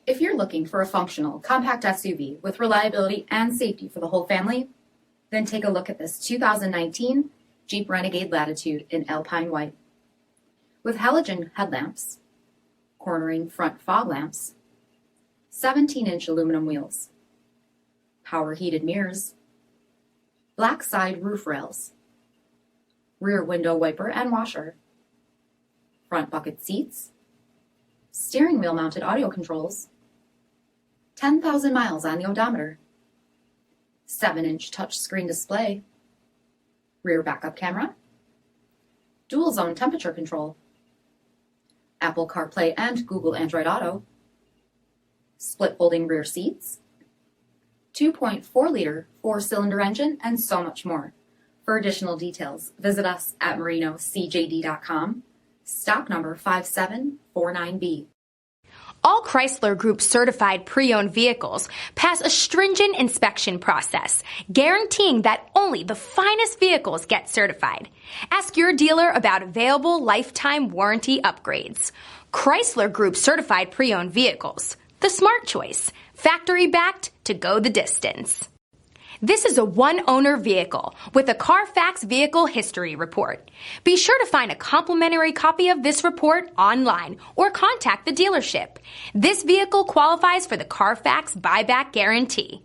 If you're looking for a functional, compact SUV with reliability and safety for the whole family, then take a look at this 2019 Jeep Renegade Latitude in Alpine White. With halogen headlamps, cornering front fog lamps, 17-inch aluminum wheels, power heated mirrors, black side roof rails, rear window wiper and washer, front bucket seats, steering wheel mounted audio controls, 10,000 miles on the odometer, 7-inch touchscreen display, rear backup camera, dual zone temperature control, Apple CarPlay and Google Android Auto, split folding rear seats, 2.4-liter 4-cylinder engine, and so much more. For additional details, visit us at marinocjd.com, stock number 5749B. All Chrysler Group certified pre-owned vehicles pass a stringent inspection process, guaranteeing that only the finest vehicles get certified. Ask your dealer about available lifetime warranty upgrades. Chrysler Group certified pre-owned vehicles, the smart choice, factory backed to go the distance. This is a one-owner vehicle with a CARFAX vehicle history report. Be sure to find a complimentary copy of this report online or contact the dealership. This vehicle qualifies for the CARFAX buyback guarantee.